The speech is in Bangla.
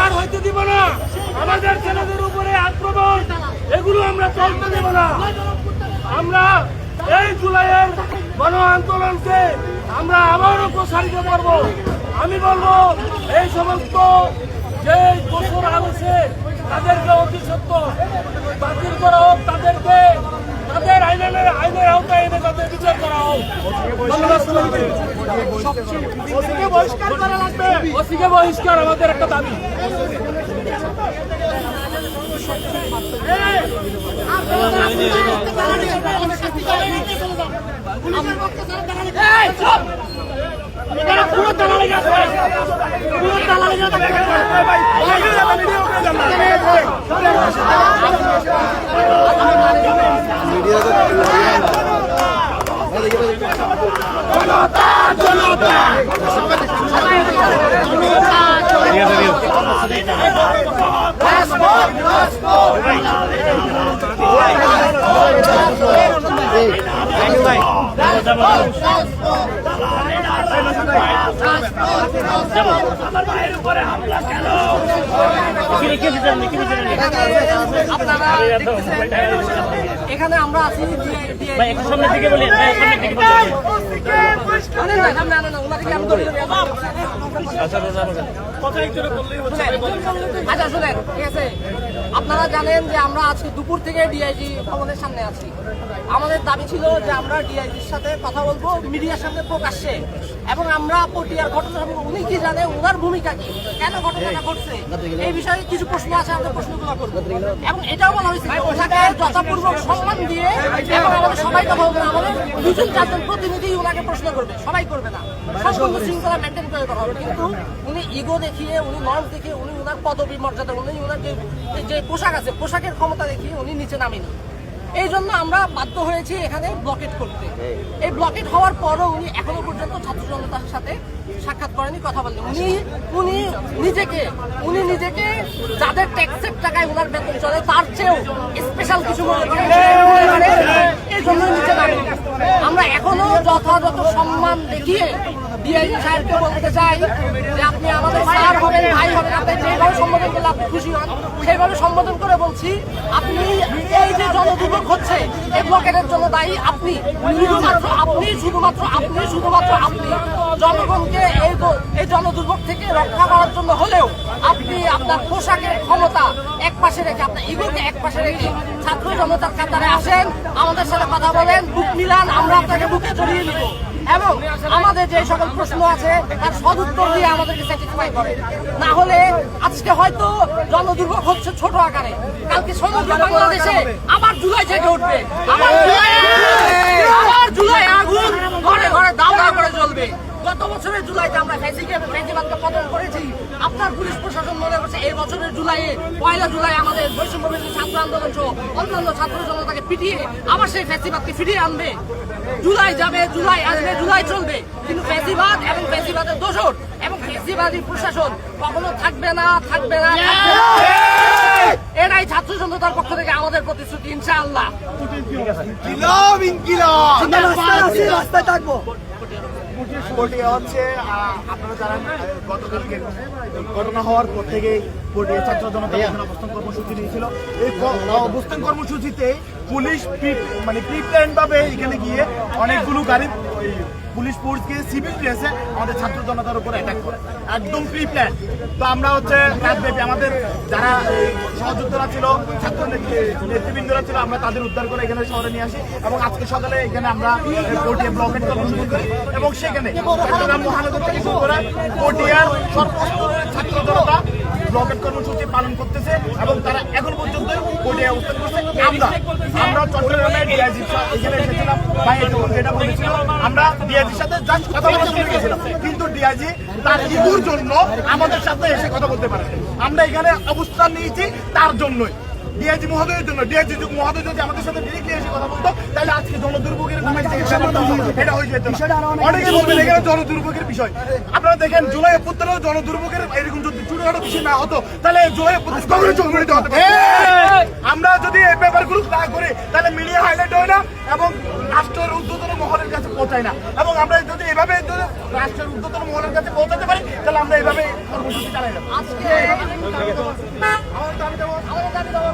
আর হইতে দিব না। আমাদের ছেলেদের উপরে আক্রমণ এগুলো আমরা চলতে দেব না। আমরা এই জুলাইয়ের গণ আন্দোলনকে আমরা আবারও প্রসারিত করব। আমি বলবো এই সমস্ত যে গোসর আছে তাদেরকে অতি সত্য বাতিল করা হোক, তাদেরকে তাদের আইনের আওতায় এনে তাদের বিচার করা হোক। ওসিকে বহিষ্কার আমাদের একটা দাবি। এখানে আমরা আছি আচ্ছা শুনেন, ঠিক আছে, আপনারা জানেন যে আমরা আজকে দুপুর থেকে ডিআইজি ভবনের সামনে আছি। আমাদের দাবি ছিল যে আমরা ডিআইজির সাথে কথা বলবো মিডিয়ার সামনে প্রকাশ্যে, এবং আমরা পটিয়ার ঘটনা উনি কি জানে, ওনার ভূমিকা কি, কেন ঘটনাটা ঘটছে, এই বিষয়ে কিছু প্রশ্ন আছে, আমরা প্রশ্নগুলো করবো। এবং এটাও বলা হয়েছে ওনাকে যথাপূর্বক সম্মান দিয়ে, এবং আমাদের সবাই কথা বলবে, আমাদের দুজন চারজন প্রতিনিধি ওনাকে প্রশ্ন করবে, সবাই করবে না, সম্পূর্ণ শৃঙ্খলা মেনটেন করে করা হবে। কিন্তু উনি ইগো দেখিয়ে, উনি নর্ম দেখিয়ে, উনি ওনার পদবী মর্যাদা, উনি ওনার যে পোশাক আছে পোশাকের ক্ষমতা দেখিয়ে উনি নিচে নামেনি। এই জন্য আমরা বাধ্য হয়েছি এখানে ব্লকেট করতে। এই ব্লকেট হওয়ার পরও উনি এখনো পর্যন্ত ছাত্র জনতার সাথে সাক্ষাৎ করেনি, কথা বলেন। উনি নিজেকে যাদের ট্যাক্সের টাকায় ওনার বেতন চলে তার চেয়েও স্পেশাল কিছু মনে করেন, এই জন্য নিচে নামেনি। আমরা এখনো যথাযথ সম্মান দেখিয়ে ডিআইজি সাহেবকে বলতে চাই যে আপনি আমাদের স্যার হবেন, ভাই হবেন, আপনি যেভাবে সম্বোধন করলে আপনি খুশি হন সেইভাবে সম্বোধন করে বলছি, আপনি এই যে জনদুর্ভোগ হচ্ছে এই ব্লকেটের জন্য দায়ী আপনি, শুধুমাত্র আপনি জনগণকে এই জনদুর্ভোগ থেকে রক্ষা করার জন্য হলেও আপনি আপনার পোশাকের ক্ষমতা এক পাশে রেখে, আপনার ইগোকে এক পাশে রেখে ছাত্র জনতার কাতারে আসেন, আমাদের সাথে কথা বলেন, বুক মিলান, আমরা আপনাকে বুকে জড়িয়ে নিব, এবং আমাদের যে সকল প্রশ্ন আছে তার সদুত্তর দিয়ে আমাদেরকে স্যাটিসফাই করে। না হলে আজকে হয়তো জনদুর্ভোগ হচ্ছে ছোট আকারে, কালকে সমগ্র বাংলাদেশে আবার জুলাই জেগে উঠবে, আবার জুলাই আগুন ঘরে ঘরে দাও দাও করে জ্বলবে। গত বছরের জুলাইতে আমরা ফ্যাসিবাদকে পতন করেছি, আপনার পুলিশ প্রশাসন মনে করছে এই বছরের জুলাইয়ে 1 জুলাই আমাদের বৈষম্যবিরোধী ছাত্র আন্দোলন সহ অন্যান্য ছাত্র জনতাকে পিটিয়ে আবার সেই ফ্যাসিবাদকে ফিরিয়ে আনবে। জুলাই যাবে, জুলাই আসবে, জুলাই চলবে, কিন্তু ফ্যাসিবাদ এবং ফ্যাসিবাদের দোষর এবং ফ্যাসিবাদী প্রশাসন কখনো থাকবে না। এটাই ছাত্র জনতার পক্ষ থেকে আমাদের প্রতিশ্রুতি, ইনশাআল্লাহ। রাস্তায় থাকবো। পটিয়া হচ্ছে আপনারা জানেন গতকালকে ঘটনা হওয়ার পর থেকে পটিয়া ছাত্র জনতা অবস্থান কর্মসূচি নিয়েছিল। এই অবস্থান কর্মসূচিতে পুলিশ প্রি প্ল্যান ভাবে এখানে গিয়ে অনেকগুলো গাড়ি পুলিশ ফোর্স গিয়ে সিভিল ড্রেসে আমাদের ছাত্র জনতার উপর অ্যাটাক করে, একদম প্রি প্ল্যান। তো আমরা হচ্ছে রাতব্যাপী আমাদের যারা সহযোদ্ধারা ছিল, ছাত্র নেতৃবৃন্দরা ছিল, আমরা তাদের উদ্ধার করে এখানে শহরে নিয়ে আসি, এবং আজকে সকালে এখানে আমরা পটিয়া ব্লকেট কর্মসূচি করি, এবং সেখানে চট্টগ্রাম মহানগর থেকে শুরু করে পটিয়ার সর্বস্তরের ছাত্র জনতা ব্লকেট কর্মসূচি পালন করতেছে, এবং তারা এখন পর্যন্ত পটিয়া অবস্থান করছে। আমরা চট্টগ্রামে ডিআইজি এখানে এসেছিলাম, ভাই যেটা বলেছিল আমরা ডিআইজির সাথে জাস্ট কথা বলতে গেছিলাম, কিন্তু ডিআইজি তার ইগোর জন্য আমাদের সাথে এসে কথা বলতে পারে। আমরা এখানে অবস্থান নিয়েছি তার জন্যই, ডিআইজি মহোদয়ের জন্য। ডিআইজি মহোদয় যদি আমাদের সাথে ডিরেক্টলি এসে কথা বলতো তাহলে আজকে জনদুর্ভোগের এটা হয়ে যেত। অনেকে বলবেন এখানে জনদুর্ভোগের বিষয়, আপনারা দেখেন জুলাই অভ্যুত্থানেও জনদুর্ভোগের এরকম যদি ছোটখাটো বিষয় না হতো তাহলে জুলাই অভ্যুত্থান আমরা যদি এই ব্যাপারগুলো না করি তাহলে মিডিয়া হাইলাইট হয় না, এবং রাষ্ট্রের ঊর্ধ্বতন মহলের কাছে পৌঁছায় না। এবং আমরা যদি এভাবে যদি রাষ্ট্রের ঊর্ধ্বতন মহলের কাছে পৌঁছাতে পারি তাহলে আমরা এইভাবে কর্মসূচি চালাই যাবো। আজকে আমার দাবি দেওয়া আমাদের দাবি দেওয়া